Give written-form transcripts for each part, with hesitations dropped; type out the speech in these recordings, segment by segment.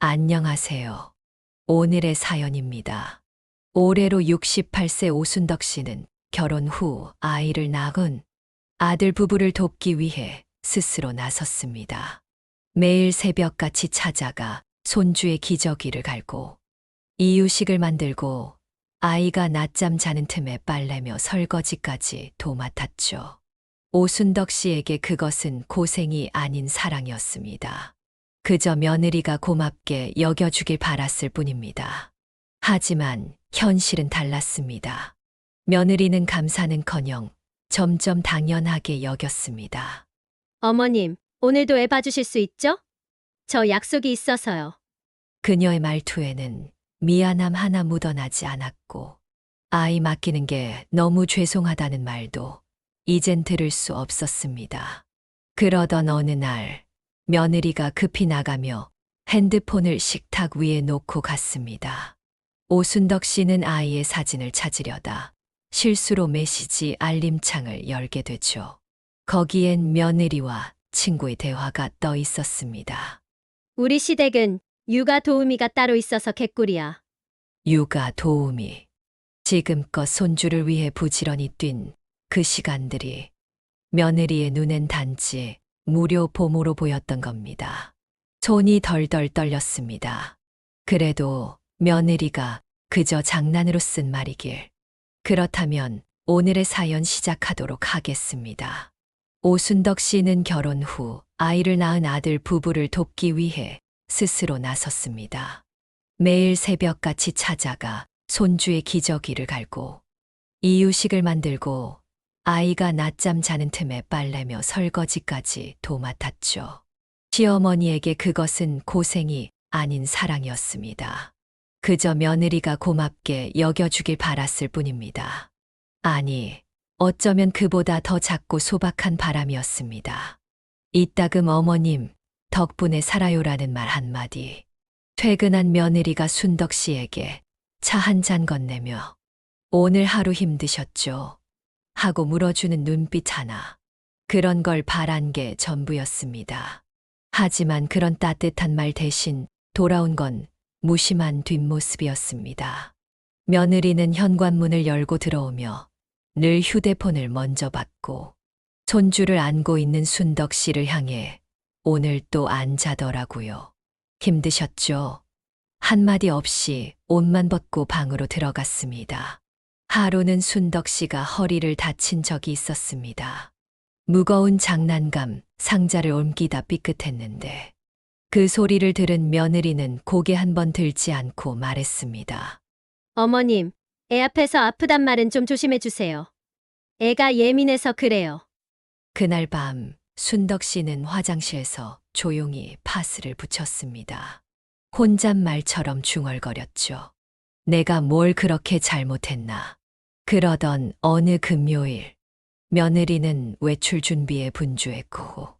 안녕하세요. 오늘의 사연입니다. 올해로 68세 오순덕 씨는 결혼 후 아이를 낳은 아들 부부를 돕기 위해 스스로 나섰습니다. 매일 새벽같이 찾아가 손주의 기저귀를 갈고 이유식을 만들고 아이가 낮잠 자는 틈에 빨래며 설거지까지 도맡았죠. 오순덕 씨에게 그것은 고생이 아닌 사랑이었습니다. 그저 며느리가 고맙게 여겨주길 바랐을 뿐입니다. 하지만 현실은 달랐습니다. 며느리는 감사는커녕 점점 당연하게 여겼습니다. 어머님, 오늘도 애 봐주실 수 있죠? 저 약속이 있어서요. 그녀의 말투에는 미안함 하나 묻어나지 않았고, 아이 맡기는 게 너무 죄송하다는 말도 이젠 들을 수 없었습니다. 그러던 어느 날, 며느리가 급히 나가며 핸드폰을 식탁 위에 놓고 갔습니다. 오순덕 씨는 아이의 사진을 찾으려다 실수로 메시지 알림창을 열게 되죠. 거기엔 며느리와 친구의 대화가 떠 있었습니다. 우리 시댁은 육아 도우미가 따로 있어서 개꿀이야. 육아 도우미. 지금껏 손주를 위해 부지런히 뛴 그 시간들이 며느리의 눈엔 단지 무료 보모로 보였던 겁니다. 손이 덜덜 떨렸습니다. 그래도 며느리가 그저 장난으로 쓴 말이길. 그렇다면 오늘의 사연 시작하도록 하겠습니다. 오순덕 씨는 결혼 후 아이를 낳은 아들 부부를 돕기 위해 스스로 나섰습니다. 매일 새벽같이 찾아가 손주의 기저귀를 갈고 이유식을 만들고 아이가 낮잠 자는 틈에 빨래며 설거지까지 도맡았죠. 시어머니에게 그것은 고생이 아닌 사랑이었습니다. 그저 며느리가 고맙게 여겨주길 바랐을 뿐입니다. 아니, 어쩌면 그보다 더 작고 소박한 바람이었습니다. 이따금 어머님, 덕분에 살아요라는 말 한마디. 퇴근한 며느리가 순덕 씨에게 차 한 잔 건네며 오늘 하루 힘드셨죠? 하고 물어주는 눈빛 하나. 그런 걸 바란 게 전부였습니다. 하지만 그런 따뜻한 말 대신 돌아온 건 무심한 뒷모습이었습니다. 며느리는 현관문을 열고 들어오며 늘 휴대폰을 먼저 받고 손주를 안고 있는 순덕 씨를 향해 오늘 또 안 자더라고요. 힘드셨죠? 한마디 없이 옷만 벗고 방으로 들어갔습니다. 하루는 순덕 씨가 허리를 다친 적이 있었습니다. 무거운 장난감, 상자를 옮기다 삐끗했는데 그 소리를 들은 며느리는 고개 한번 들지 않고 말했습니다. 어머님, 애 앞에서 아프단 말은 좀 조심해 주세요. 애가 예민해서 그래요. 그날 밤 순덕 씨는 화장실에서 조용히 파스를 붙였습니다. 혼잣말처럼 중얼거렸죠. 내가 뭘 그렇게 잘못했나. 그러던 어느 금요일, 며느리는 외출 준비에 분주했고,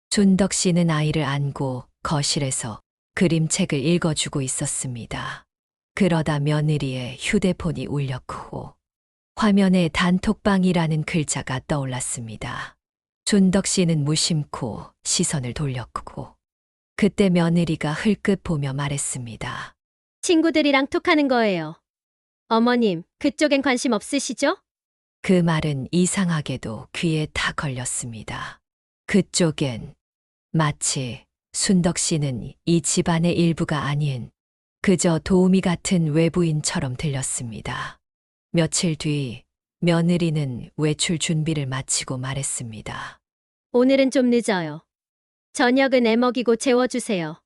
순덕 씨는 아이를 안고 거실에서 그림책을 읽어주고 있었습니다. 그러다 며느리의 휴대폰이 울렸고, 화면에 단톡방이라는 글자가 떠올랐습니다. 순덕 씨는 무심코 시선을 돌렸고, 그때 며느리가 흘끗 보며 말했습니다. 친구들이랑 톡하는 거예요. 어머님, 그쪽엔 관심 없으시죠? 그 말은 이상하게도 귀에 다 걸렸습니다. 그쪽엔 마치 순덕 씨는 이 집안의 일부가 아닌 그저 도우미 같은 외부인처럼 들렸습니다. 며칠 뒤 며느리는 외출 준비를 마치고 말했습니다. 오늘은 좀 늦어요. 저녁은 애 먹이고 재워주세요.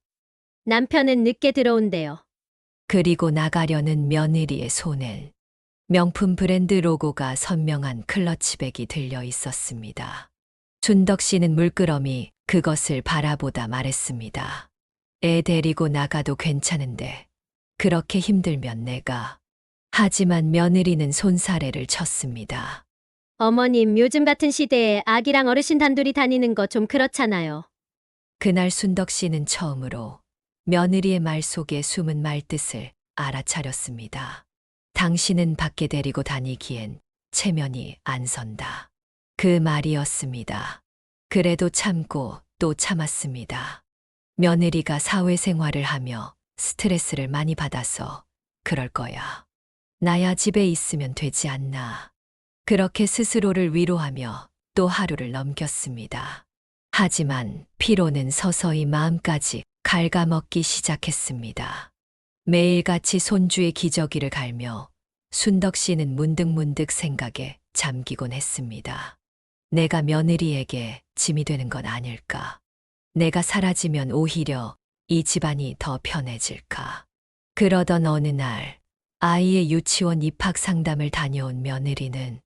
남편은 늦게 들어온대요. 그리고 나가려는 며느리의 손엔 명품 브랜드 로고가 선명한 클러치백이 들려 있었습니다. 순덕 씨는 물끄러미 그것을 바라보다 말했습니다. 애 데리고 나가도 괜찮은데 그렇게 힘들면 내가. 하지만 며느리는 손사래를 쳤습니다. 어머님, 요즘 같은 시대에 아기랑 어르신 단둘이 다니는 거 좀 그렇잖아요. 그날 순덕 씨는 처음으로 며느리의 말 속에 숨은 말뜻을 알아차렸습니다. 당신은 밖에 데리고 다니기엔 체면이 안 선다. 그 말이었습니다. 그래도 참고 또 참았습니다. 며느리가 사회생활을 하며 스트레스를 많이 받아서 그럴 거야. 나야 집에 있으면 되지 않나. 그렇게 스스로를 위로하며 또 하루를 넘겼습니다. 하지만 피로는 서서히 마음까지 갉아먹기 시작했습니다. 매일같이 손주의 기저귀를 갈며 순덕 씨는 문득문득 생각에 잠기곤 했습니다. 내가 며느리에게 짐이 되는 건 아닐까? 내가 사라지면 오히려 이 집안이 더 편해질까? 그러던 어느 날 아이의 유치원 입학 상담을 다녀온 며느리는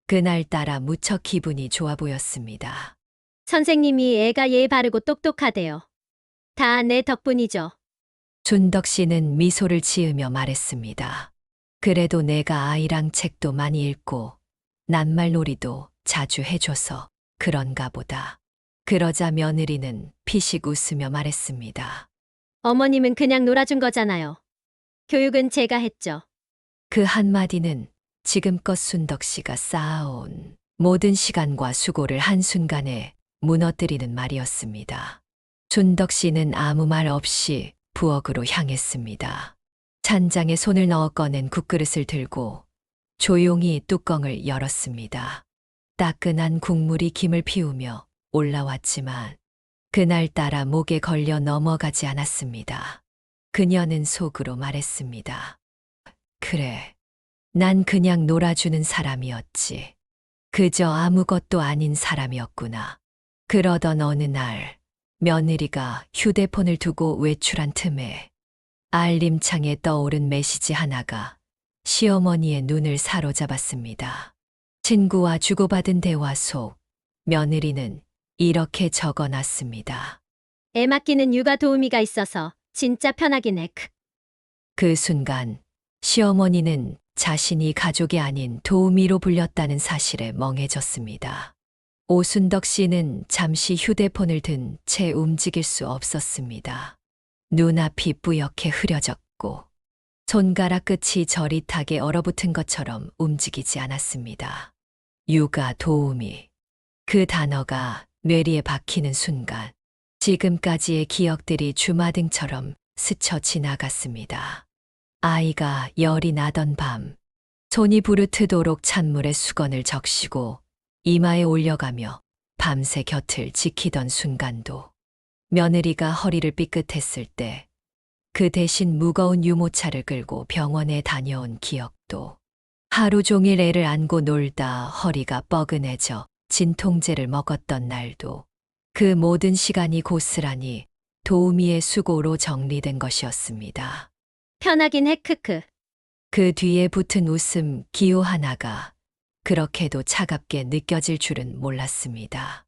그날따라 무척 기분이 좋아 보였습니다. 선생님이 애가 예 바르고 똑똑하대요. 다 내 덕분이죠. 순덕 씨는 미소를 지으며 말했습니다. 그래도 내가 아이랑 책도 많이 읽고 낱말놀이도 자주 해줘서 그런가 보다. 그러자 며느리는 피식 웃으며 말했습니다. 어머님은 그냥 놀아준 거잖아요. 교육은 제가 했죠. 그 한마디는 지금껏 순덕 씨가 쌓아온 모든 시간과 수고를 한순간에 무너뜨리는 말이었습니다. 순덕 씨는 아무 말 없이 부엌으로 향했습니다. 찬장에 손을 넣어 꺼낸 국그릇을 들고 조용히 뚜껑을 열었습니다. 따끈한 국물이 김을 피우며 올라왔지만 그날따라 목에 걸려 넘어가지 않았습니다. 그녀는 속으로 말했습니다. 그래, 난 그냥 놀아주는 사람이었지. 그저 아무것도 아닌 사람이었구나. 그러던 어느 날 며느리가 휴대폰을 두고 외출한 틈에 알림창에 떠오른 메시지 하나가 시어머니의 눈을 사로잡았습니다. 친구와 주고받은 대화 속 며느리는 이렇게 적어놨습니다. 애 맡기는 육아 도우미가 있어서 진짜 편하긴 해. 그 순간 시어머니는 자신이 가족이 아닌 도우미로 불렸다는 사실에 멍해졌습니다. 오순덕 씨는 잠시 휴대폰을 든 채 움직일 수 없었습니다. 눈앞이 뿌옇게 흐려졌고 손가락 끝이 저릿하게 얼어붙은 것처럼 움직이지 않았습니다. 육아 도우미. 그 단어가 뇌리에 박히는 순간 지금까지의 기억들이 주마등처럼 스쳐 지나갔습니다. 아이가 열이 나던 밤, 손이 부르트도록 찬물에 수건을 적시고 이마에 올려가며 밤새 곁을 지키던 순간도, 며느리가 허리를 삐끗했을 때 그 대신 무거운 유모차를 끌고 병원에 다녀온 기억도, 하루 종일 애를 안고 놀다 허리가 뻐근해져 진통제를 먹었던 날도, 그 모든 시간이 고스란히 도우미의 수고로 정리된 것이었습니다. 편하긴 해. 크크. 그 뒤에 붙은 웃음 기호 하나가 그렇게도 차갑게 느껴질 줄은 몰랐습니다.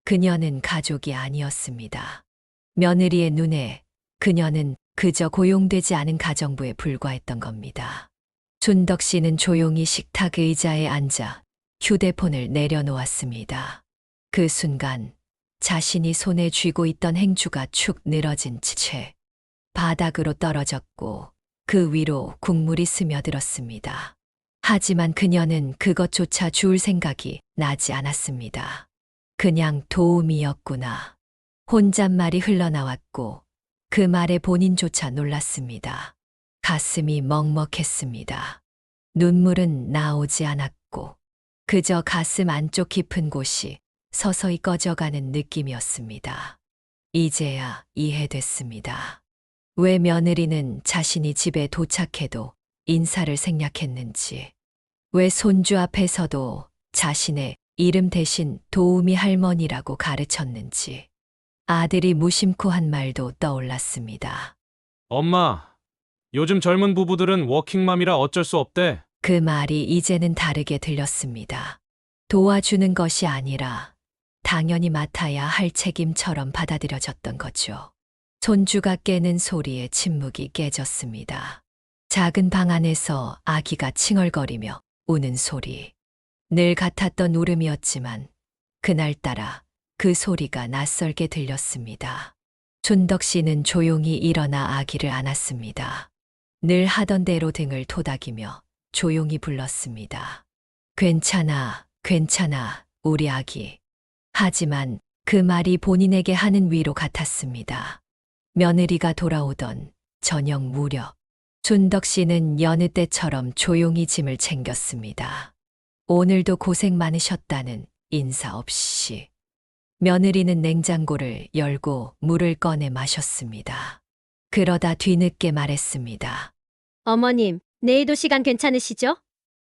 그녀는 가족이 아니었습니다. 며느리의 눈에 그녀는 그저 고용되지 않은 가정부에 불과했던 겁니다. 순덕 씨는 조용히 식탁 의자에 앉아 휴대폰을 내려놓았습니다. 그 순간 자신이 손에 쥐고 있던 행주가 축 늘어진 채 바닥으로 떨어졌고 그 위로 국물이 스며들었습니다. 하지만 그녀는 그것조차 주울 생각이 나지 않았습니다. 그냥 도움이었구나. 혼잣말이 흘러나왔고 그 말에 본인조차 놀랐습니다. 가슴이 먹먹했습니다. 눈물은 나오지 않았고 그저 가슴 안쪽 깊은 곳이 서서히 꺼져가는 느낌이었습니다. 이제야 이해됐습니다. 왜 며느리는 자신이 집에 도착해도 인사를 생략했는지, 왜 손주 앞에서도 자신의 이름 대신 도우미 할머니라고 가르쳤는지, 아들이 무심코 한 말도 떠올랐습니다. 엄마, 요즘 젊은 부부들은 워킹맘이라 어쩔 수 없대. 그 말이 이제는 다르게 들렸습니다. 도와주는 것이 아니라 당연히 맡아야 할 책임처럼 받아들여졌던 거죠. 손주가 깨는 소리에 침묵이 깨졌습니다. 작은 방 안에서 아기가 칭얼거리며 우는 소리. 늘 같았던 울음이었지만 그날따라 그 소리가 낯설게 들렸습니다. 순덕 씨는 조용히 일어나 아기를 안았습니다. 늘 하던 대로 등을 토닥이며 조용히 불렀습니다. 괜찮아, 괜찮아, 우리 아기. 하지만 그 말이 본인에게 하는 위로 같았습니다. 며느리가 돌아오던 저녁 무렵 순덕 씨는 여느 때처럼 조용히 짐을 챙겼습니다. 오늘도 고생 많으셨다는 인사 없이 며느리는 냉장고를 열고 물을 꺼내 마셨습니다. 그러다 뒤늦게 말했습니다. 어머님, 내일도 시간 괜찮으시죠?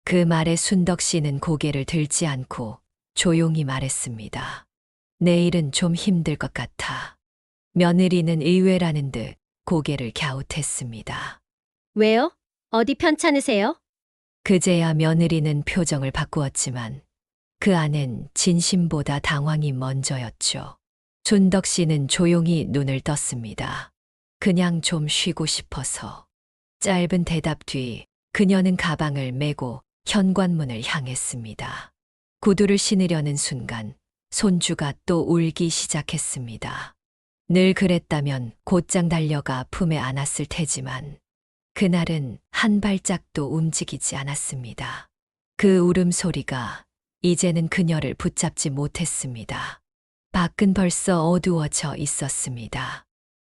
그 말에 순덕 씨는 고개를 들지 않고 조용히 말했습니다. 내일은 좀 힘들 것 같아. 며느리는 의외라는 듯 고개를 갸웃했습니다. 왜요? 어디 편찮으세요? 그제야 며느리는 표정을 바꾸었지만 그 안엔 진심보다 당황이 먼저였죠. 순덕 씨는 조용히 눈을 떴습니다. 그냥 좀 쉬고 싶어서. 짧은 대답 뒤 그녀는 가방을 메고 현관문을 향했습니다. 구두를 신으려는 순간 손주가 또 울기 시작했습니다. 늘 그랬다면 곧장 달려가 품에 안았을 테지만 그날은 한 발짝도 움직이지 않았습니다. 그 울음소리가 이제는 그녀를 붙잡지 못했습니다. 밖은 벌써 어두워져 있었습니다.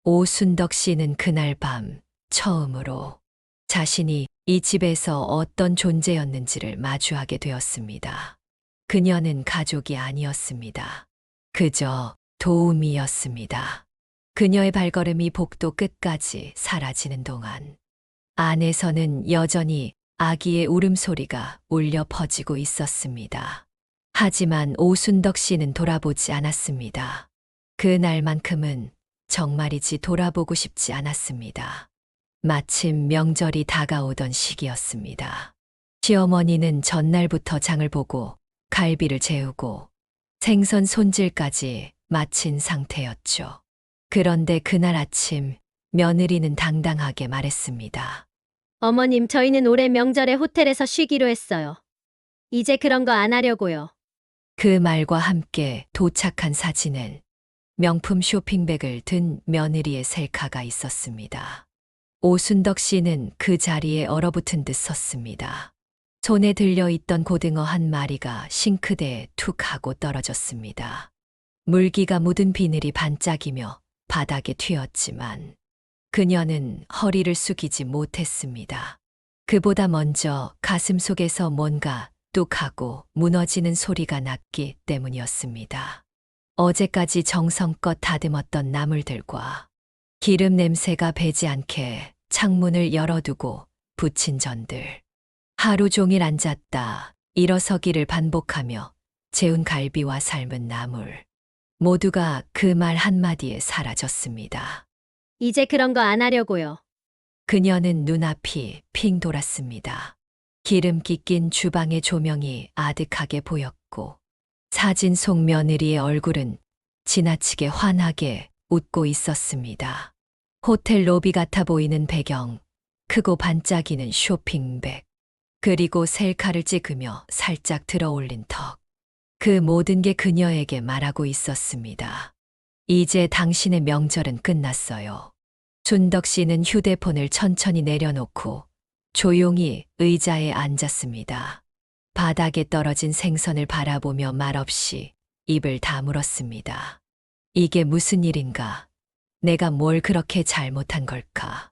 오순덕 씨는 그날 밤 처음으로 자신이 이 집에서 어떤 존재였는지를 마주하게 되었습니다. 그녀는 가족이 아니었습니다. 그저 도우미였습니다. 그녀의 발걸음이 복도 끝까지 사라지는 동안 안에서는 여전히 아기의 울음소리가 울려 퍼지고 있었습니다. 하지만 오순덕 씨는 돌아보지 않았습니다. 그날만큼은 정말이지 돌아보고 싶지 않았습니다. 마침 명절이 다가오던 시기였습니다. 시어머니는 전날부터 장을 보고 갈비를 재우고 생선 손질까지 마친 상태였죠. 그런데 그날 아침 며느리는 당당하게 말했습니다. 어머님, 저희는 올해 명절에 호텔에서 쉬기로 했어요. 이제 그런 거 안 하려고요. 그 말과 함께 도착한 사진은 명품 쇼핑백을 든 며느리의 셀카가 있었습니다. 오순덕 씨는 그 자리에 얼어붙은 듯 섰습니다. 손에 들려있던 고등어 한 마리가 싱크대에 툭 하고 떨어졌습니다. 물기가 묻은 비늘이 반짝이며 바닥에 튀었지만 그녀는 허리를 숙이지 못했습니다. 그보다 먼저 가슴 속에서 뭔가 뚝하고 무너지는 소리가 났기 때문이었습니다. 어제까지 정성껏 다듬었던 나물들과 기름 냄새가 배지 않게 창문을 열어두고 붙인 전들. 하루 종일 앉았다 일어서기를 반복하며 재운 갈비와 삶은 나물. 모두가 그 말 한마디에 사라졌습니다. 이제 그런 거 안 하려고요. 그녀는 눈앞이 핑 돌았습니다. 기름기 낀 주방의 조명이 아득하게 보였고 사진 속 며느리의 얼굴은 지나치게 환하게 웃고 있었습니다. 호텔 로비 같아 보이는 배경, 크고 반짝이는 쇼핑백, 그리고 셀카를 찍으며 살짝 들어올린 턱. 그 모든 게 그녀에게 말하고 있었습니다. 이제 당신의 명절은 끝났어요. 순덕 씨는 휴대폰을 천천히 내려놓고 조용히 의자에 앉았습니다. 바닥에 떨어진 생선을 바라보며 말없이 입을 다물었습니다. 이게 무슨 일인가? 내가 뭘 그렇게 잘못한 걸까?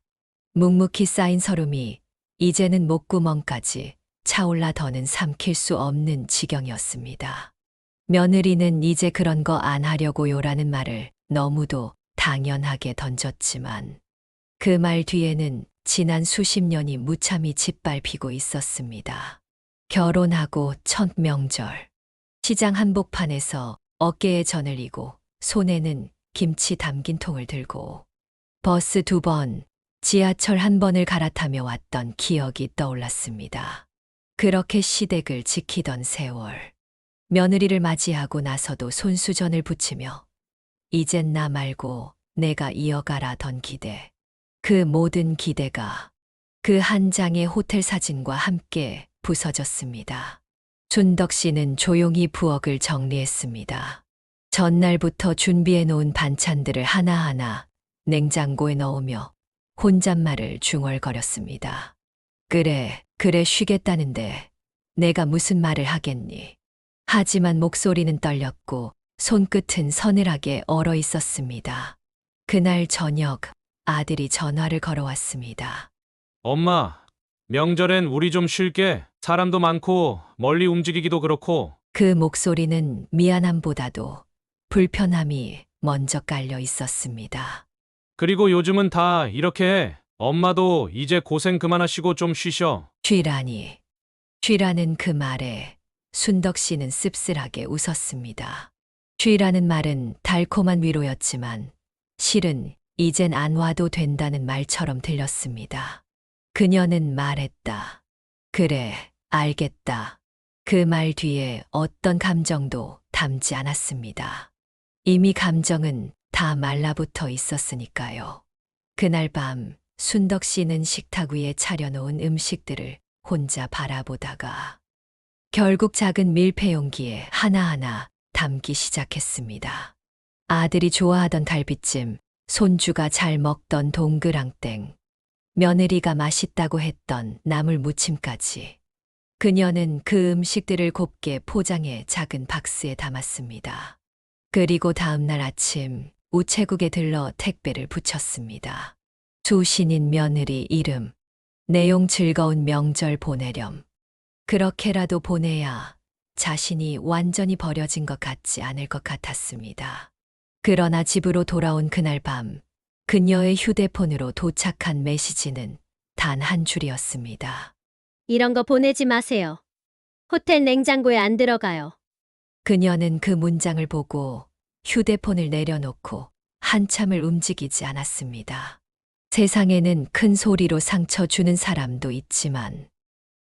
묵묵히 쌓인 서름이 이제는 목구멍까지 차올라 더는 삼킬 수 없는 지경이었습니다. 며느리는 이제 그런 거 안 하려고요라는 말을 너무도 당연하게 던졌지만 그 말 뒤에는 지난 수십 년이 무참히 짓밟히고 있었습니다. 결혼하고 첫 명절. 시장 한복판에서 어깨에 전을 이고 손에는 김치 담긴 통을 들고 버스 2번, 지하철 1번을 갈아타며 왔던 기억이 떠올랐습니다. 그렇게 시댁을 지키던 세월. 며느리를 맞이하고 나서도 손수전을 붙이며 이젠 나 말고 내가 이어가라던 기대. 그 모든 기대가 그 한 장의 호텔 사진과 함께 부서졌습니다. 순덕 씨는 조용히 부엌을 정리했습니다. 전날부터 준비해 놓은 반찬들을 하나하나 냉장고에 넣으며 혼잣말을 중얼거렸습니다. 그래 쉬겠다는데 내가 무슨 말을 하겠니? 하지만 목소리는 떨렸고 손끝은 서늘하게 얼어 있었습니다. 그날 저녁 아들이 전화를 걸어왔습니다. 엄마, 명절엔 우리 좀 쉴게. 사람도 많고 멀리 움직이기도 그렇고. 그 목소리는 미안함보다도 불편함이 먼저 깔려 있었습니다. 그리고 요즘은 다 이렇게 해. 엄마도 이제 고생 그만하시고 좀 쉬셔. 쉬라니. 쉬라는 그 말에 순덕 씨는 씁쓸하게 웃었습니다. 쉬라는 말은 달콤한 위로였지만 실은 이젠 안 와도 된다는 말처럼 들렸습니다. 그녀는 말했다. 그래, 알겠다. 그 말 뒤에 어떤 감정도 담지 않았습니다. 이미 감정은 다 말라붙어 있었으니까요. 그날 밤 순덕 씨는 식탁 위에 차려놓은 음식들을 혼자 바라보다가 결국 작은 밀폐 용기에 하나하나 담기 시작했습니다. 아들이 좋아하던 갈비찜, 손주가 잘 먹던 동그랑땡, 며느리가 맛있다고 했던 나물 무침까지. 그녀는 그 음식들을 곱게 포장해 작은 박스에 담았습니다. 그리고 다음 날 아침 우체국에 들러 택배를 붙였습니다. 수신인 며느리 이름, 내용 즐거운 명절 보내렴. 그렇게라도 보내야 자신이 완전히 버려진 것 같지 않을 것 같았습니다. 그러나 집으로 돌아온 그날 밤, 그녀의 휴대폰으로 도착한 메시지는 단 한 줄이었습니다. 이런 거 보내지 마세요. 호텔 냉장고에 안 들어가요. 그녀는 그 문장을 보고 휴대폰을 내려놓고 한참을 움직이지 않았습니다. 세상에는 큰 소리로 상처 주는 사람도 있지만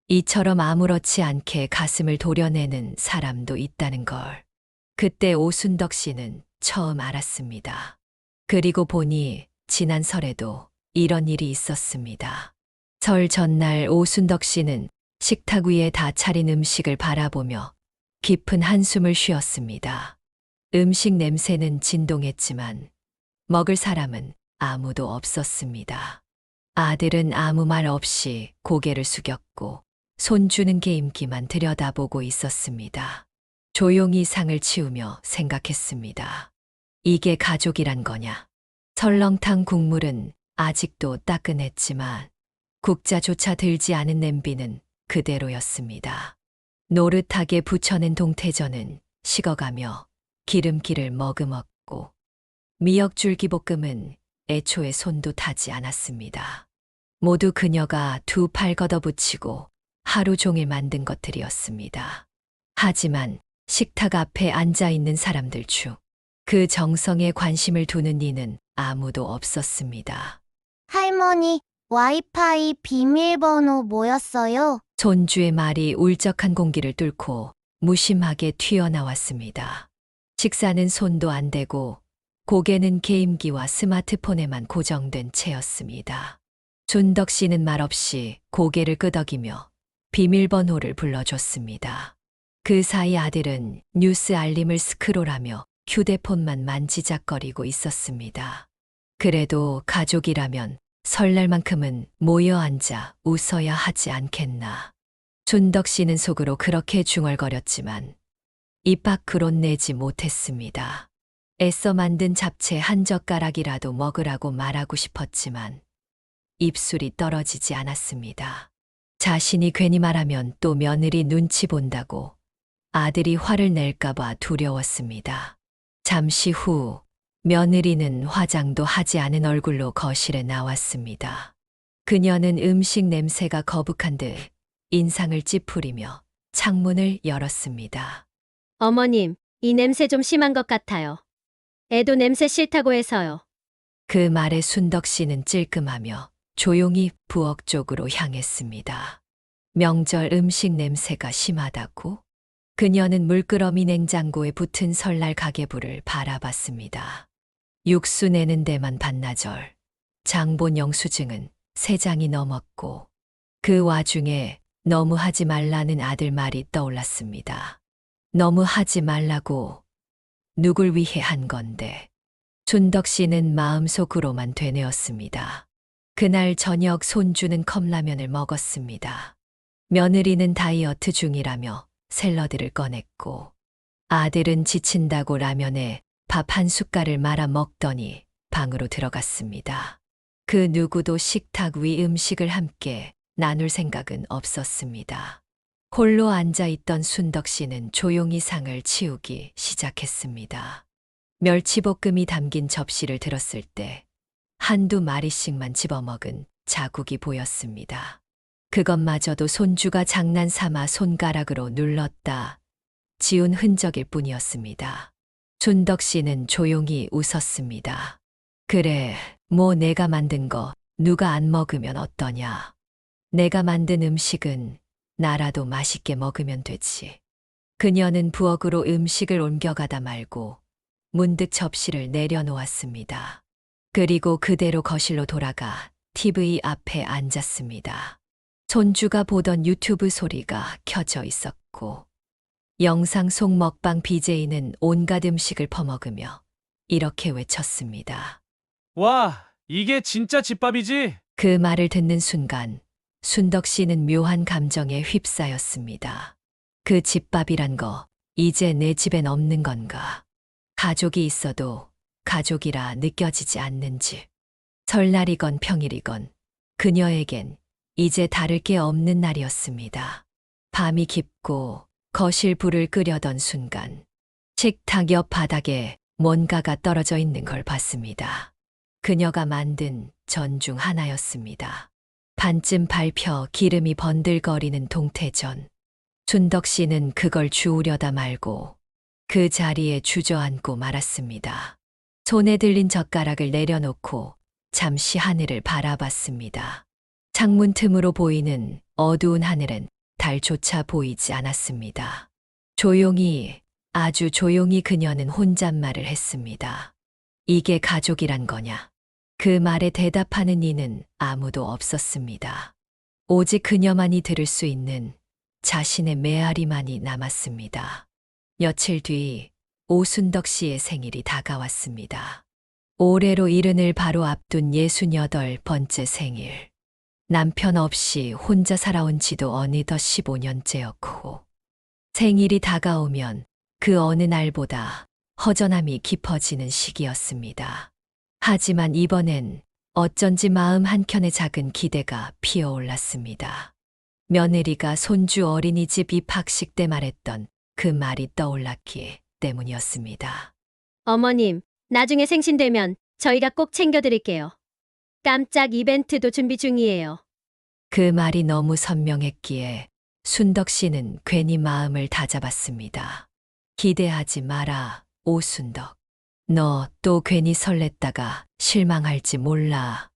이처럼 아무렇지 않게 가슴을 도려내는 사람도 있다는 걸. 그때 오순덕 씨는 처음 알았습니다. 그리고 보니 지난 설에도 이런 일이 있었습니다. 설 전날 오순덕 씨는 식탁 위에 다 차린 음식을 바라보며 깊은 한숨을 쉬었습니다. 음식 냄새는 진동했지만 먹을 사람은 아무도 없었습니다. 아들은 아무 말 없이 고개를 숙였고 손주는 게임기만 들여다보고 있었습니다. 조용히 상을 치우며 생각했습니다. 이게 가족이란 거냐? 설렁탕 국물은 아직도 따끈했지만 국자조차 들지 않은 냄비는 그대로였습니다. 노릇하게 부쳐낸 동태전은 식어가며 기름기를 머금었고 미역줄기볶음은 애초에 손도 타지 않았습니다. 모두 그녀가 두 팔 걷어붙이고 하루 종일 만든 것들이었습니다. 하지만 식탁 앞에 앉아 있는 사람들 중 그 정성에 관심을 두는 이는 아무도 없었습니다. 할머니, 와이파이 비밀번호 뭐였어요? 손주의 말이 울적한 공기를 뚫고 무심하게 튀어나왔습니다. 식사는 손도 안 대고 고개는 게임기와 스마트폰에만 고정된 채였습니다. 준덕 씨는 말없이 고개를 끄덕이며 비밀번호를 불러줬습니다. 그 사이 아들은 뉴스 알림을 스크롤하며 휴대폰만 만지작거리고 있었습니다. 그래도 가족이라면 설날만큼은 모여 앉아 웃어야 하지 않겠나. 준덕 씨는 속으로 그렇게 중얼거렸지만 입 밖으론 내지 못했습니다. 애써 만든 잡채 한 젓가락이라도 먹으라고 말하고 싶었지만 입술이 떨어지지 않았습니다. 자신이 괜히 말하면 또 며느리 눈치 본다고 아들이 화를 낼까봐 두려웠습니다. 잠시 후 며느리는 화장도 하지 않은 얼굴로 거실에 나왔습니다. 그녀는 음식 냄새가 거북한 듯 인상을 찌푸리며 창문을 열었습니다. 어머님, 이 냄새 좀 심한 것 같아요. 애도 냄새 싫다고 해서요. 그 말에 순덕 씨는 찔끔하며 조용히 부엌 쪽으로 향했습니다. 명절 음식 냄새가 심하다고? 그녀는 물끄러미 냉장고에 붙은 설날 가계부를 바라봤습니다. 육수 내는 데만 반나절, 장본 영수증은 3장이 넘었고 그 와중에 너무 하지 말라는 아들 말이 떠올랐습니다. 너무 하지 말라고 누굴 위해 한 건데. 준덕 씨는 마음속으로만 되뇌었습니다. 그날 저녁 손주는 컵라면을 먹었습니다. 며느리는 다이어트 중이라며 샐러드를 꺼냈고 아들은 지친다고 라면에 밥 한 숟갈을 말아 먹더니 방으로 들어갔습니다. 그 누구도 식탁 위 음식을 함께 나눌 생각은 없었습니다. 홀로 앉아 있던 순덕 씨는 조용히 상을 치우기 시작했습니다. 멸치볶음이 담긴 접시를 들었을 때 한두 마리씩만 집어먹은 자국이 보였습니다. 그것마저도 손주가 장난삼아 손가락으로 눌렀다 지운 흔적일 뿐이었습니다. 순덕 씨는 조용히 웃었습니다. 그래, 뭐 내가 만든 거 누가 안 먹으면 어떠냐. 내가 만든 음식은 나라도 맛있게 먹으면 되지. 그녀는 부엌으로 음식을 옮겨가다 말고 문득 접시를 내려놓았습니다. 그리고 그대로 거실로 돌아가 TV 앞에 앉았습니다. 손주가 보던 유튜브 소리가 켜져 있었고 영상 속 먹방 BJ는 온갖 음식을 퍼먹으며 이렇게 외쳤습니다. 와, 이게 진짜 집밥이지? 그 말을 듣는 순간 순덕 씨는 묘한 감정에 휩싸였습니다. 그 집밥이란 거 이제 내 집엔 없는 건가? 가족이 있어도 가족이라 느껴지지 않는지. 설날이건 평일이건 그녀에겐 이제 다를 게 없는 날이었습니다. 밤이 깊고 거실 불을 끄려던 순간 식탁 옆 바닥에 뭔가가 떨어져 있는 걸 봤습니다. 그녀가 만든 전 중 하나였습니다. 반쯤 밟혀 기름이 번들거리는 동태전. 순덕 씨는 그걸 주우려다 말고 그 자리에 주저앉고 말았습니다. 손에 들린 젓가락을 내려놓고 잠시 하늘을 바라봤습니다. 창문 틈으로 보이는 어두운 하늘엔 달조차 보이지 않았습니다. 조용히, 아주 조용히 그녀는 혼잣말을 했습니다. 이게 가족이란 거냐? 그 말에 대답하는 이는 아무도 없었습니다. 오직 그녀만이 들을 수 있는 자신의 메아리만이 남았습니다. 며칠 뒤 오순덕 씨의 생일이 다가왔습니다. 올해로 70을 바로 앞둔 68번째 생일. 남편 없이 혼자 살아온 지도 어느덧 15년째였고 생일이 다가오면 그 어느 날보다 허전함이 깊어지는 시기였습니다. 하지만 이번엔 어쩐지 마음 한켠에 작은 기대가 피어올랐습니다. 며느리가 손주 어린이집 입학식 때 말했던 그 말이 떠올랐기 때문이었습니다. 어머님, 나중에 생신되면 저희가 꼭 챙겨드릴게요. 깜짝 이벤트도 준비 중이에요. 그 말이 너무 선명했기에 순덕 씨는 괜히 마음을 다잡았습니다. 기대하지 마라, 오순덕. 너 또 괜히 설렜다가 실망할지 몰라.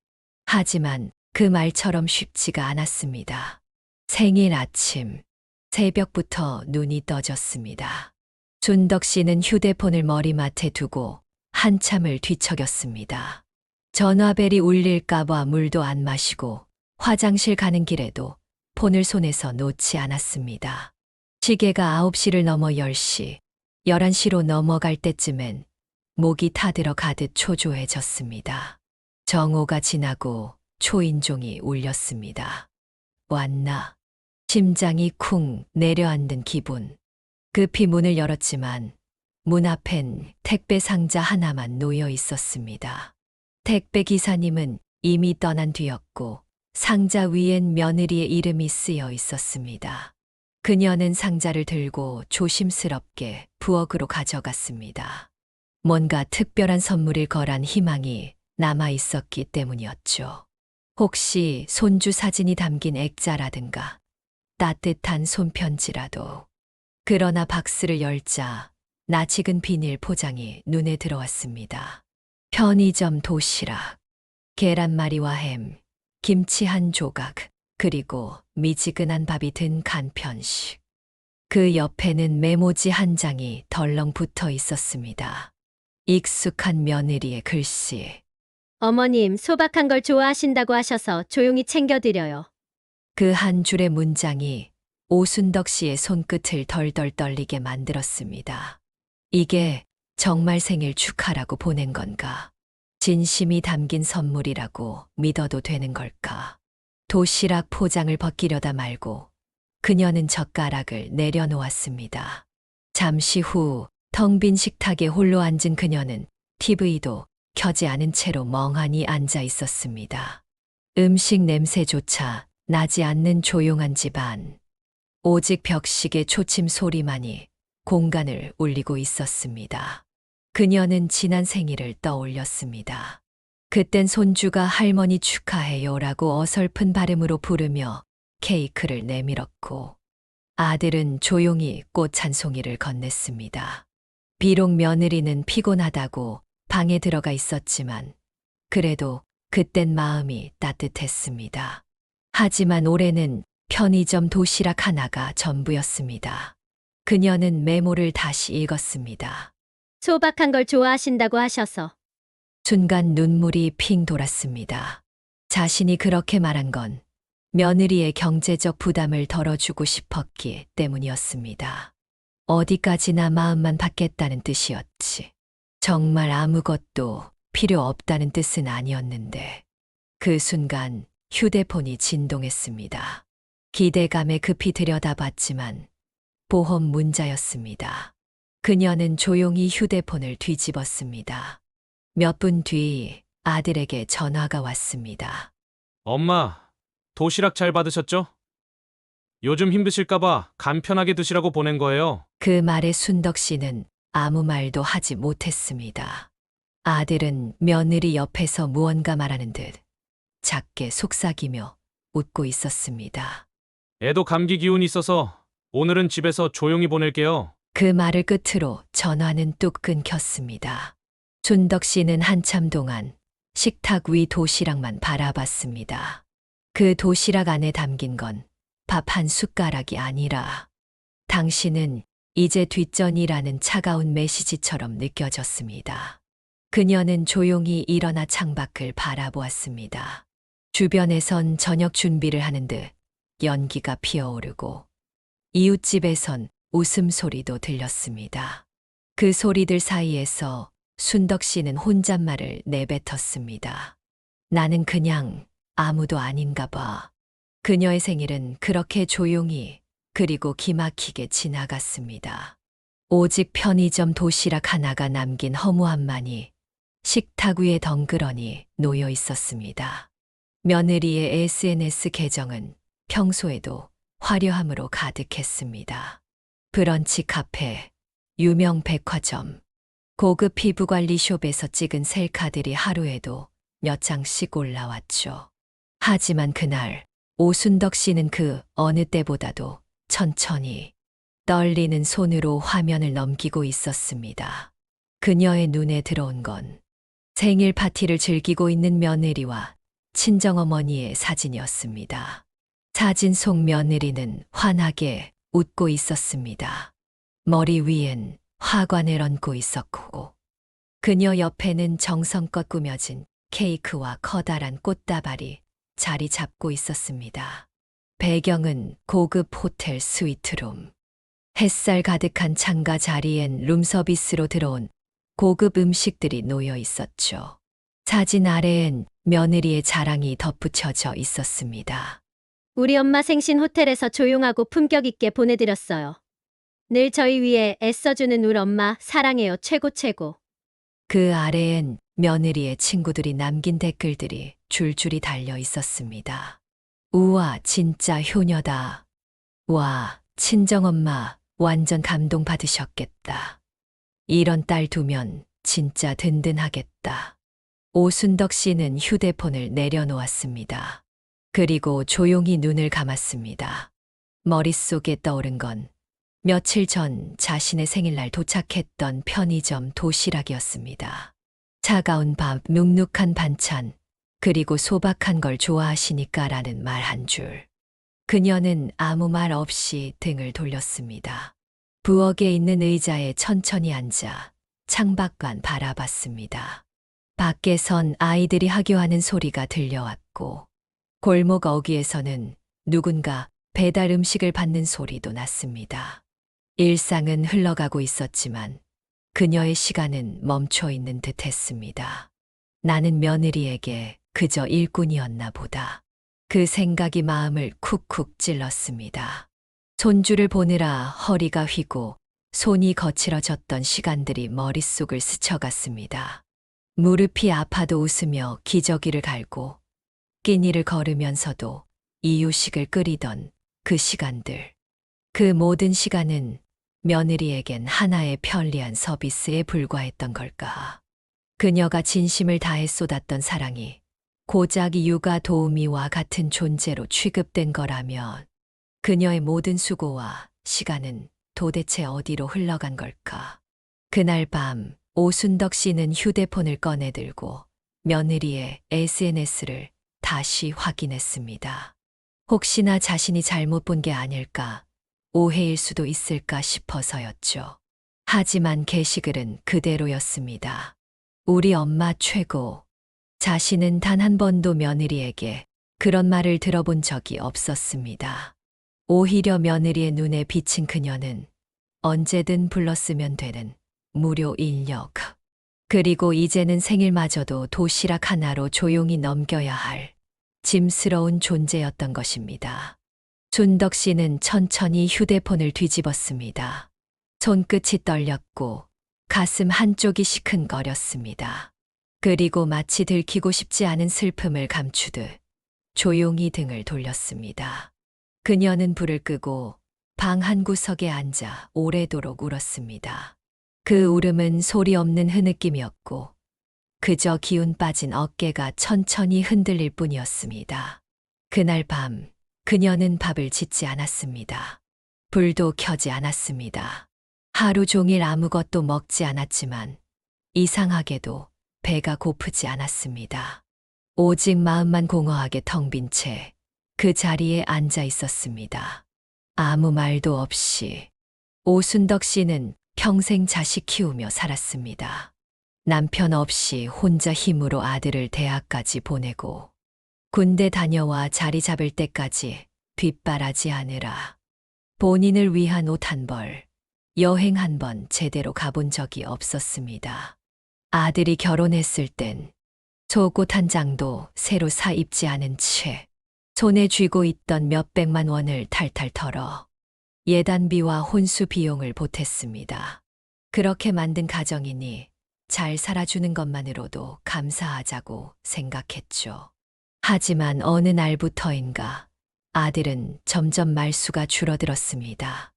하지만 그 말처럼 쉽지가 않았습니다. 생일 아침, 새벽부터 눈이 떠졌습니다. 순덕 씨는 휴대폰을 머리맡에 두고 한참을 뒤척였습니다. 전화벨이 울릴까봐 물도 안 마시고 화장실 가는 길에도 폰을 손에서 놓지 않았습니다. 시계가 9시를 넘어 10시, 11시로 넘어갈 때쯤엔 목이 타들어 가듯 초조해졌습니다. 정오가 지나고 초인종이 울렸습니다. 왔나? 심장이 쿵 내려앉는 기분. 급히 문을 열었지만 문 앞엔 택배 상자 하나만 놓여 있었습니다. 택배 기사님은 이미 떠난 뒤였고 상자 위엔 며느리의 이름이 쓰여 있었습니다. 그녀는 상자를 들고 조심스럽게 부엌으로 가져갔습니다. 뭔가 특별한 선물일 거란 희망이 남아 있었기 때문이었죠. 혹시 손주 사진이 담긴 액자라든가 따뜻한 손편지라도. 그러나 박스를 열자 낯익은 비닐 포장이 눈에 들어왔습니다. 편의점 도시락, 계란말이와 햄, 김치 한 조각, 그리고 미지근한 밥이 든 간편식. 그 옆에는 메모지 한 장이 덜렁 붙어 있었습니다. 익숙한 며느리의 글씨. 어머님, 소박한 걸 좋아하신다고 하셔서 조용히 챙겨드려요. 그 한 줄의 문장이 오순덕 씨의 손끝을 덜덜 떨리게 만들었습니다. 이게 정말 생일 축하라고 보낸 건가? 진심이 담긴 선물이라고 믿어도 되는 걸까? 도시락 포장을 벗기려다 말고 그녀는 젓가락을 내려놓았습니다. 잠시 후 텅 빈 식탁에 홀로 앉은 그녀는 TV도 켜지 않은 채로 멍하니 앉아 있었습니다. 음식 냄새조차 나지 않는 조용한 집안. 오직 벽식의 초침 소리만이 공간을 울리고 있었습니다. 그녀는 지난 생일을 떠올렸습니다. 그땐 손주가 할머니 축하해요라고 어설픈 발음으로 부르며 케이크를 내밀었고 아들은 조용히 꽃 한 송이를 건넸습니다. 비록 며느리는 피곤하다고 방에 들어가 있었지만 그래도 그땐 마음이 따뜻했습니다. 하지만 올해는 편의점 도시락 하나가 전부였습니다. 그녀는 메모를 다시 읽었습니다. 소박한 걸 좋아하신다고 하셔서. 순간 눈물이 핑 돌았습니다. 자신이 그렇게 말한 건 며느리의 경제적 부담을 덜어주고 싶었기 때문이었습니다. 어디까지나 마음만 받겠다는 뜻이었지. 정말 아무것도 필요 없다는 뜻은 아니었는데 그 순간 휴대폰이 진동했습니다. 기대감에 급히 들여다봤지만 보험 문자였습니다. 그녀는 조용히 휴대폰을 뒤집었습니다. 몇 분 뒤 아들에게 전화가 왔습니다. 엄마, 도시락 잘 받으셨죠? 요즘 힘드실까봐 간편하게 드시라고 보낸 거예요. 그 말에 순덕 씨는 아무 말도 하지 못했습니다. 아들은 며느리 옆에서 무언가 말하는 듯 작게 속삭이며 웃고 있었습니다. 애도 감기 기운 있어서 오늘은 집에서 조용히 보낼게요. 그 말을 끝으로 전화는 뚝 끊겼습니다. 순덕 씨는 한참 동안 식탁 위 도시락만 바라봤습니다. 그 도시락 안에 담긴 건 밥 한 숟가락이 아니라 당신은 이제 뒷전이라는 차가운 메시지처럼 느껴졌습니다. 그녀는 조용히 일어나 창밖을 바라보았습니다. 주변에선 저녁 준비를 하는 듯 연기가 피어오르고 이웃집에선 웃음소리도 들렸습니다. 그 소리들 사이에서 순덕 씨는 혼잣말을 내뱉었습니다. 나는 그냥 아무도 아닌가 봐. 그녀의 생일은 그렇게 조용히 그리고 기막히게 지나갔습니다. 오직 편의점 도시락 하나가 남긴 허무함만이 식탁 위에 덩그러니 놓여 있었습니다. 며느리의 SNS 계정은 평소에도 화려함으로 가득했습니다. 브런치 카페, 유명 백화점, 고급 피부관리숍에서 찍은 셀카들이 하루에도 몇 장씩 올라왔죠. 하지만 그날 오순덕 씨는 그 어느 때보다도 천천히 떨리는 손으로 화면을 넘기고 있었습니다. 그녀의 눈에 들어온 건 생일 파티를 즐기고 있는 며느리와 친정어머니의 사진이었습니다. 사진 속 며느리는 환하게 웃고 있었습니다. 머리 위엔 화관을 얹고 있었고 그녀 옆에는 정성껏 꾸며진 케이크와 커다란 꽃다발이 자리 잡고 있었습니다. 배경은 고급 호텔 스위트룸. 햇살 가득한 창가 자리엔 룸서비스로 들어온 고급 음식들이 놓여 있었죠. 사진 아래엔 며느리의 자랑이 덧붙여져 있었습니다. 우리 엄마 생신 호텔에서 조용하고 품격 있게 보내드렸어요. 늘 저희 위해 애써주는 우리 엄마 사랑해요. 최고 최고. 그 아래엔 며느리의 친구들이 남긴 댓글들이 줄줄이 달려 있었습니다. 우와, 진짜 효녀다. 와, 친정엄마 완전 감동받으셨겠다. 이런 딸 두면 진짜 든든하겠다. 오순덕 씨는 휴대폰을 내려놓았습니다. 그리고 조용히 눈을 감았습니다. 머릿속에 떠오른 건 며칠 전 자신의 생일날 도착했던 편의점 도시락이었습니다. 차가운 밥, 눅눅한 반찬, 그리고 소박한 걸 좋아하시니까라는 말 한 줄. 그녀는 아무 말 없이 등을 돌렸습니다. 부엌에 있는 의자에 천천히 앉아 창밖만 바라봤습니다. 밖에선 아이들이 하교하는 소리가 들려왔고 골목 어귀에서는 누군가 배달 음식을 받는 소리도 났습니다. 일상은 흘러가고 있었지만 그녀의 시간은 멈춰 있는 듯 했습니다. 나는 며느리에게 그저 일꾼이었나 보다. 그 생각이 마음을 쿡쿡 찔렀습니다. 손주를 보느라 허리가 휘고 손이 거칠어졌던 시간들이 머릿속을 스쳐갔습니다. 무릎이 아파도 웃으며 기저귀를 갈고 끼니를 걸으면서도 이유식을 끓이던 그 시간들. 그 모든 시간은 며느리에겐 하나의 편리한 서비스에 불과했던 걸까. 그녀가 진심을 다해 쏟았던 사랑이 고작 육아 도우미와 같은 존재로 취급된 거라면 그녀의 모든 수고와 시간은 도대체 어디로 흘러간 걸까. 그날 밤 오순덕 씨는 휴대폰을 꺼내들고 며느리의 SNS를 다시 확인했습니다. 혹시나 자신이 잘못 본 게 아닐까, 오해일 수도 있을까 싶어서였죠. 하지만 게시글은 그대로였습니다. 우리 엄마 최고. 자신은 단 한 번도 며느리에게 그런 말을 들어본 적이 없었습니다. 오히려 며느리의 눈에 비친 그녀는 언제든 불렀으면 되는 무료 인력. 그리고 이제는 생일마저도 도시락 하나로 조용히 넘겨야 할 짐스러운 존재였던 것입니다. 순덕 씨는 천천히 휴대폰을 뒤집었습니다. 손끝이 떨렸고 가슴 한쪽이 시큰거렸습니다. 그리고 마치 들키고 싶지 않은 슬픔을 감추듯 조용히 등을 돌렸습니다. 그녀는 불을 끄고 방 한구석에 앉아 오래도록 울었습니다. 그 울음은 소리 없는 흐느낌이었고 그저 기운 빠진 어깨가 천천히 흔들릴 뿐이었습니다. 그날 밤 그녀는 밥을 짓지 않았습니다. 불도 켜지 않았습니다. 하루 종일 아무것도 먹지 않았지만 이상하게도 배가 고프지 않았습니다. 오직 마음만 공허하게 텅 빈 채 그 자리에 앉아 있었습니다. 아무 말도 없이. 오순덕 씨는 평생 자식 키우며 살았습니다. 남편 없이 혼자 힘으로 아들을 대학까지 보내고 군대 다녀와 자리 잡을 때까지 뒷바라지 하느라 본인을 위한 옷 한 벌, 여행 한 번 제대로 가본 적이 없었습니다. 아들이 결혼했을 땐 속옷 한 장도 새로 사 입지 않은 채 손에 쥐고 있던 몇백만 원을 탈탈 털어 예단비와 혼수 비용을 보탰습니다. 그렇게 만든 가정이니 잘 살아주는 것만으로도 감사하자고 생각했죠. 하지만 어느 날부터인가 아들은 점점 말수가 줄어들었습니다.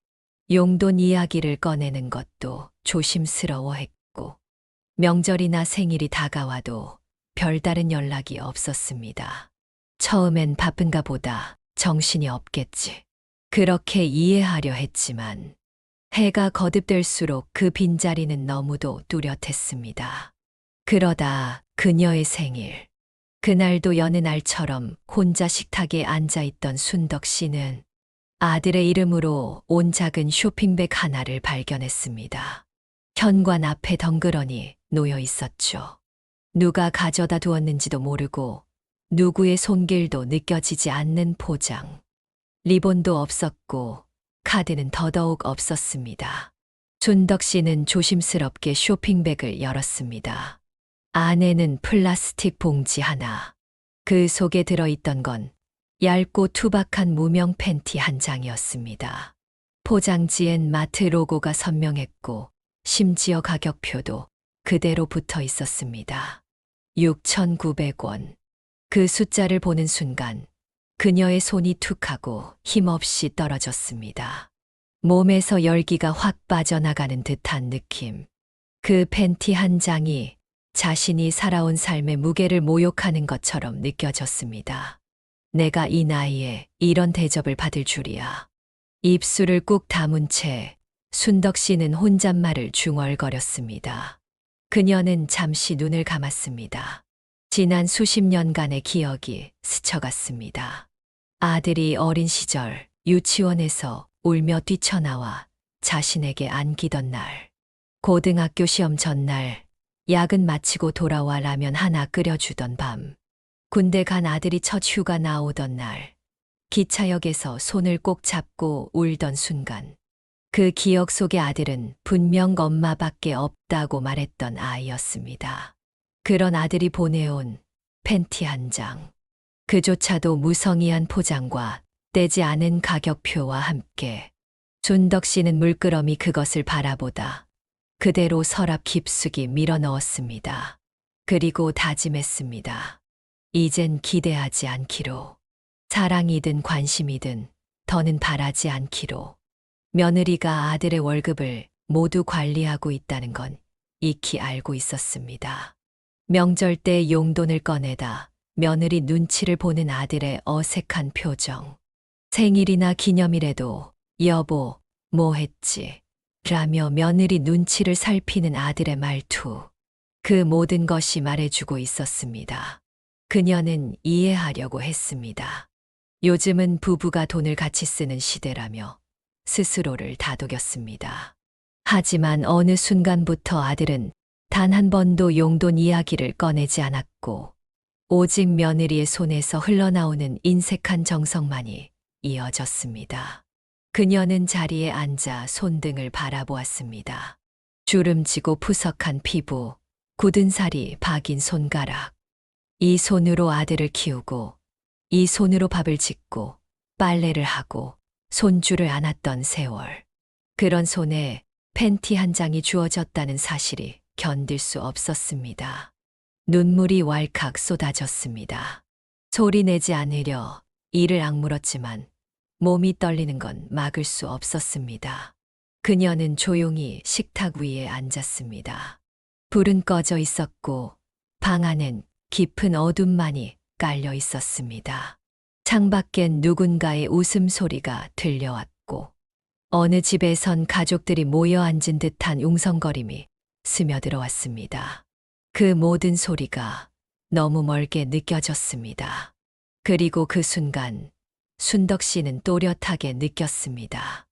용돈 이야기를 꺼내는 것도 조심스러워했고 명절이나 생일이 다가와도 별다른 연락이 없었습니다. 처음엔 바쁜가 보다, 정신이 없겠지. 그렇게 이해하려 했지만 해가 거듭될수록 그 빈자리는 너무도 뚜렷했습니다. 그러다 그녀의 생일. 그날도 여느 날처럼 혼자 식탁에 앉아있던 순덕 씨는 아들의 이름으로 온 작은 쇼핑백 하나를 발견했습니다. 현관 앞에 덩그러니 놓여 있었죠. 누가 가져다 두었는지도 모르고 누구의 손길도 느껴지지 않는 포장. 리본도 없었고 카드는 더더욱 없었습니다. 순덕 씨는 조심스럽게 쇼핑백을 열었습니다. 안에는 플라스틱 봉지 하나. 그 속에 들어있던 건 얇고 투박한 무명 팬티 한 장이었습니다. 포장지엔 마트 로고가 선명했고 심지어 가격표도 그대로 붙어 있었습니다. 6,900원. 그 숫자를 보는 순간 그녀의 손이 툭하고 힘없이 떨어졌습니다. 몸에서 열기가 확 빠져나가는 듯한 느낌. 그 팬티 한 장이 자신이 살아온 삶의 무게를 모욕하는 것처럼 느껴졌습니다. 내가 이 나이에 이런 대접을 받을 줄이야. 입술을 꾹 다문 채 순덕 씨는 혼잣말을 중얼거렸습니다. 그녀는 잠시 눈을 감았습니다. 지난 수십 년간의 기억이 스쳐갔습니다. 아들이 어린 시절 유치원에서 울며 뛰쳐나와 자신에게 안기던 날, 고등학교 시험 전날 야근 마치고 돌아와 라면 하나 끓여주던 밤, 군대 간 아들이 첫 휴가 나오던 날, 기차역에서 손을 꼭 잡고 울던 순간, 그 기억 속의 아들은 분명 엄마밖에 없다고 말했던 아이였습니다. 그런 아들이 보내온 팬티 한 장. 그조차도 무성의한 포장과 떼지 않은 가격표와 함께 순덕 씨는 물끄러미 그것을 바라보다 그대로 서랍 깊숙이 밀어 넣었습니다. 그리고 다짐했습니다. 이젠 기대하지 않기로. 사랑이든 관심이든 더는 바라지 않기로. 며느리가 아들의 월급을 모두 관리하고 있다는 건 익히 알고 있었습니다. 명절 때 용돈을 꺼내다 며느리 눈치를 보는 아들의 어색한 표정. 생일이나 기념일에도 여보, 뭐 했지? 라며 며느리 눈치를 살피는 아들의 말투. 그 모든 것이 말해주고 있었습니다. 그녀는 이해하려고 했습니다. 요즘은 부부가 돈을 같이 쓰는 시대라며 스스로를 다독였습니다. 하지만 어느 순간부터 아들은 단 한 번도 용돈 이야기를 꺼내지 않았고, 오직 며느리의 손에서 흘러나오는 인색한 정성만이 이어졌습니다. 그녀는 자리에 앉아 손등을 바라보았습니다. 주름지고 푸석한 피부, 굳은 살이 박인 손가락. 이 손으로 아들을 키우고, 이 손으로 밥을 짓고, 빨래를 하고, 손주를 안았던 세월. 그런 손에 팬티 한 장이 주어졌다는 사실이 견딜 수 없었습니다. 눈물이 왈칵 쏟아졌습니다. 소리 내지 않으려 이를 악물었지만 몸이 떨리는 건 막을 수 없었습니다. 그녀는 조용히 식탁 위에 앉았습니다. 불은 꺼져 있었고 방 안엔 깊은 어둠만이 깔려 있었습니다. 창밖엔 누군가의 웃음소리가 들려왔고 어느 집에선 가족들이 모여 앉은 듯한 웅성거림이 스며들어 왔습니다. 그 모든 소리가 너무 멀게 느껴졌습니다. 그리고 그 순간 순덕 씨는 또렷하게 느꼈습니다.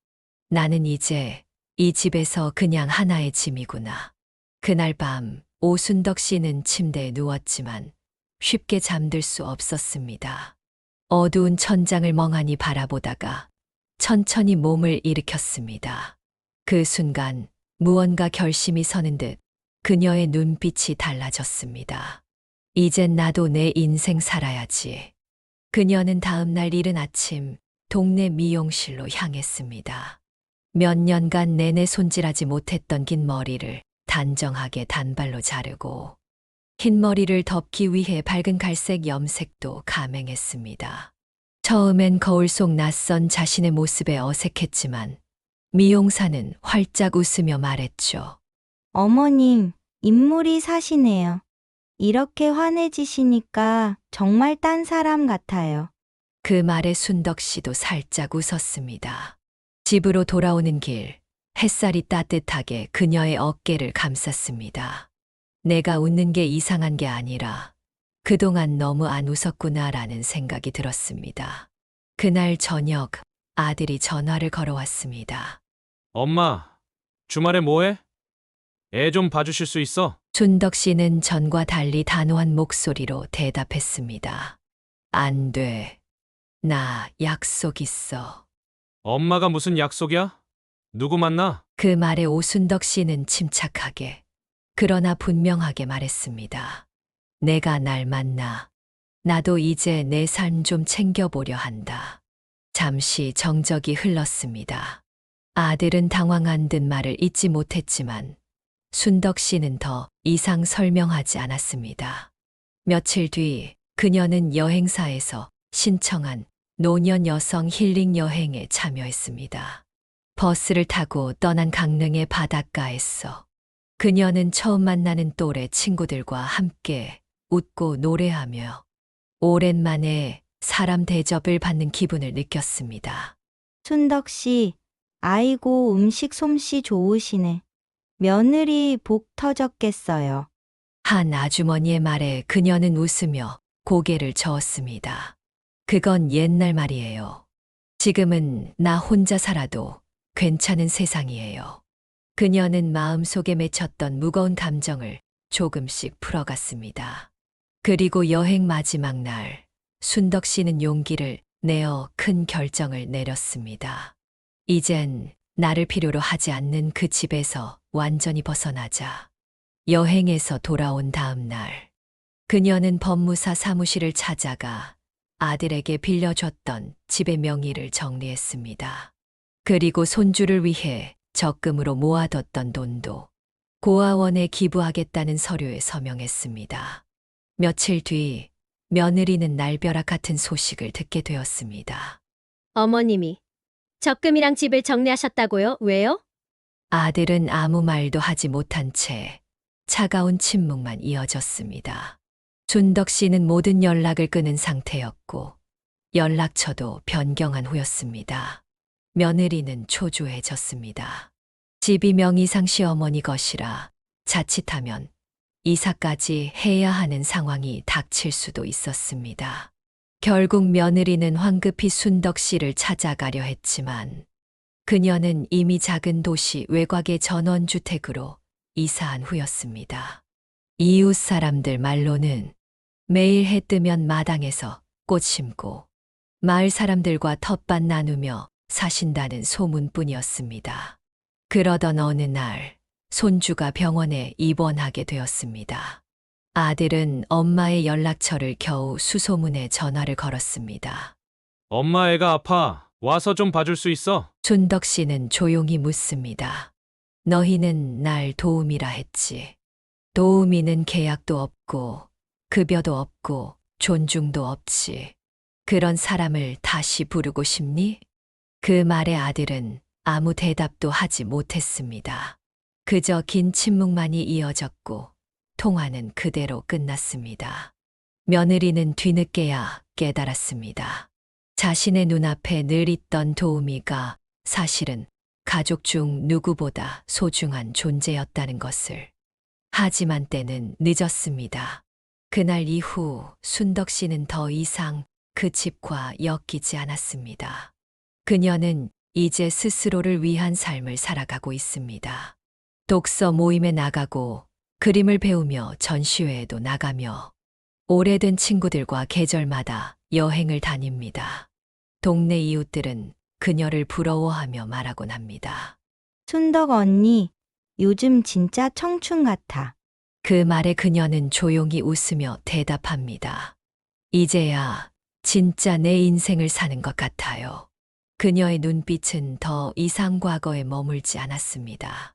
나는 이제 이 집에서 그냥 하나의 짐이구나. 그날 밤 오순덕 씨는 침대에 누웠지만 쉽게 잠들 수 없었습니다. 어두운 천장을 멍하니 바라보다가 천천히 몸을 일으켰습니다. 그 순간 무언가 결심이 서는 듯 그녀의 눈빛이 달라졌습니다. 이젠 나도 내 인생 살아야지. 그녀는 다음 날 이른 아침 동네 미용실로 향했습니다. 몇 년간 내내 손질하지 못했던 긴 머리를 단정하게 단발로 자르고 흰 머리를 덮기 위해 밝은 갈색 염색도 감행했습니다. 처음엔 거울 속 낯선 자신의 모습에 어색했지만 미용사는 활짝 웃으며 말했죠. 어머님, 인물이 사시네요. 이렇게 환해지시니까 정말 딴 사람 같아요. 그 말에 순덕 씨도 살짝 웃었습니다. 집으로 돌아오는 길, 햇살이 따뜻하게 그녀의 어깨를 감쌌습니다. 내가 웃는 게 이상한 게 아니라 그동안 너무 안 웃었구나라는 생각이 들었습니다. 그날 저녁 아들이 전화를 걸어왔습니다. 엄마, 주말에 뭐해? 애 좀 봐주실 수 있어? 순덕 씨는 전과 달리 단호한 목소리로 대답했습니다. 안 돼. 나 약속 있어. 엄마가 무슨 약속이야? 누구 만나? 그 말에 오순덕 씨는 침착하게 그러나 분명하게 말했습니다. 내가 날 만나. 나도 이제 내 삶 좀 챙겨보려 한다. 잠시 정적이 흘렀습니다. 아들은 당황한 듯 말을 잇지 못했지만 순덕 씨는 더 이상 설명하지 않았습니다. 며칠 뒤 그녀는 여행사에서 신청한 노년 여성 힐링 여행에 참여했습니다. 버스를 타고 떠난 강릉의 바닷가에서 그녀는 처음 만나는 또래 친구들과 함께 웃고 노래하며 오랜만에 사람 대접을 받는 기분을 느꼈습니다. 순덕 씨, 아이고 음식 솜씨 좋으시네. 며느리 복 터졌겠어요. 한 아주머니의 말에 그녀는 웃으며 고개를 저었습니다. 그건 옛날 말이에요. 지금은 나 혼자 살아도 괜찮은 세상이에요. 그녀는 마음속에 맺혔던 무거운 감정을 조금씩 풀어갔습니다. 그리고 여행 마지막 날, 순덕 씨는 용기를 내어 큰 결정을 내렸습니다. 이젠 나를 필요로 하지 않는 그 집에서 완전히 벗어나자. 여행에서 돌아온 다음 날, 그녀는 법무사 사무실을 찾아가 아들에게 빌려줬던 집의 명의를 정리했습니다. 그리고 손주를 위해 적금으로 모아뒀던 돈도 고아원에 기부하겠다는 서류에 서명했습니다. 며칠 뒤 며느리는 날벼락 같은 소식을 듣게 되었습니다. 어머님이 적금이랑 집을 정리하셨다고요? 왜요? 아들은 아무 말도 하지 못한 채 차가운 침묵만 이어졌습니다. 준덕 씨는 모든 연락을 끊은 상태였고 연락처도 변경한 후였습니다. 며느리는 초조해졌습니다. 집이 명의상 시어머니 것이라 자칫하면 이사까지 해야 하는 상황이 닥칠 수도 있었습니다. 결국 며느리는 황급히 순덕 씨를 찾아가려 했지만 그녀는 이미 작은 도시 외곽의 전원주택으로 이사한 후였습니다. 이웃 사람들 말로는 매일 해 뜨면 마당에서 꽃 심고 마을 사람들과 텃밭 나누며 사신다는 소문뿐이었습니다. 그러던 어느 날 손주가 병원에 입원하게 되었습니다. 아들은 엄마의 연락처를 겨우 수소문에 전화를 걸었습니다. 엄마 애가 아파. 와서 좀 봐줄 수 있어? 준덕 씨는 조용히 묻습니다. 너희는 날 도우미라 했지. 도우미는 계약도 없고 급여도 없고 존중도 없지. 그런 사람을 다시 부르고 싶니? 그 말에 아들은 아무 대답도 하지 못했습니다. 그저 긴 침묵만이 이어졌고 통화는 그대로 끝났습니다. 며느리는 뒤늦게야 깨달았습니다. 자신의 눈앞에 늘 있던 도우미가 사실은 가족 중 누구보다 소중한 존재였다는 것을. 하지만 때는 늦었습니다. 그날 이후 순덕 씨는 더 이상 그 집과 엮이지 않았습니다. 그녀는 이제 스스로를 위한 삶을 살아가고 있습니다. 독서 모임에 나가고 그림을 배우며 전시회에도 나가며 오래된 친구들과 계절마다 여행을 다닙니다. 동네 이웃들은 그녀를 부러워하며 말하곤 합니다. 순덕 언니, 요즘 진짜 청춘 같아. 그 말에 그녀는 조용히 웃으며 대답합니다. 이제야 진짜 내 인생을 사는 것 같아요. 그녀의 눈빛은 더 이상 과거에 머물지 않았습니다.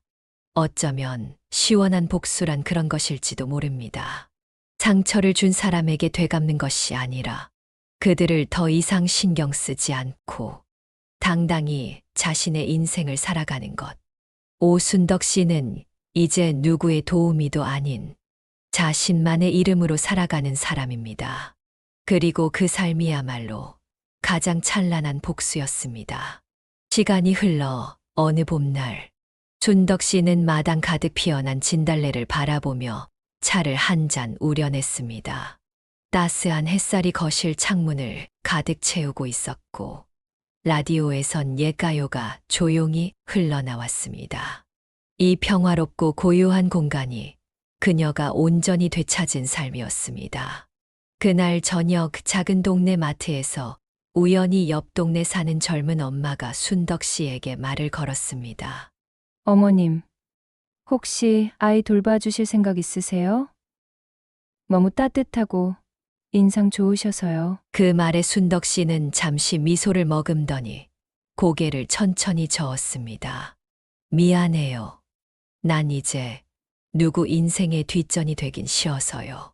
어쩌면 시원한 복수란 그런 것일지도 모릅니다. 상처를 준 사람에게 되갚는 것이 아니라 그들을 더 이상 신경 쓰지 않고 당당히 자신의 인생을 살아가는 것. 오순덕 씨는 이제 누구의 도우미도 아닌 자신만의 이름으로 살아가는 사람입니다. 그리고 그 삶이야말로 가장 찬란한 복수였습니다. 시간이 흘러 어느 봄날 준덕 씨는 마당 가득 피어난 진달래를 바라보며 차를 한 잔 우려냈습니다. 따스한 햇살이 거실 창문을 가득 채우고 있었고 라디오에선 옛 가요가 조용히 흘러나왔습니다. 이 평화롭고 고요한 공간이 그녀가 온전히 되찾은 삶이었습니다. 그날 저녁 작은 동네 마트에서 우연히 옆 동네 사는 젊은 엄마가 순덕 씨에게 말을 걸었습니다. 어머님, 혹시 아이 돌봐주실 생각 있으세요? 너무 따뜻하고 인상 좋으셔서요. 그 말에 순덕 씨는 잠시 미소를 머금더니 고개를 천천히 저었습니다. 미안해요. 난 이제 누구 인생의 뒷전이 되긴 쉬어서요.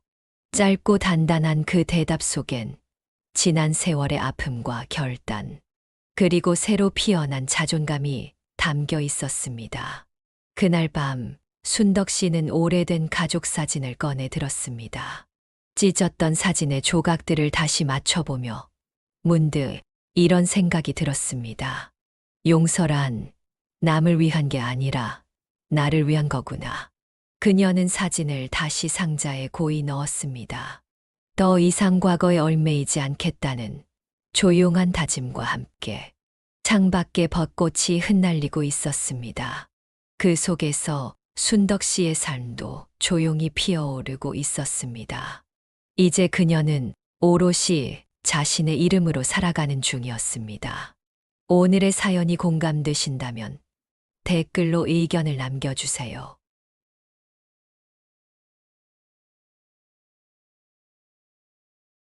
짧고 단단한 그 대답 속엔 지난 세월의 아픔과 결단, 그리고 새로 피어난 자존감이 담겨 있었습니다. 그날 밤 순덕 씨는 오래된 가족 사진을 꺼내 들었습니다. 찢었던 사진의 조각들을 다시 맞춰보며 문득 이런 생각이 들었습니다. 용서란 남을 위한 게 아니라 나를 위한 거구나. 그녀는 사진을 다시 상자에 고이 넣었습니다. 더 이상 과거에 얽매이지 않겠다는 조용한 다짐과 함께 창밖에 벚꽃이 흩날리고 있었습니다. 그 속에서 순덕 씨의 삶도 조용히 피어오르고 있었습니다. 이제 그녀는 오롯이 자신의 이름으로 살아가는 중이었습니다. 오늘의 사연이 공감되신다면 댓글로 의견을 남겨주세요.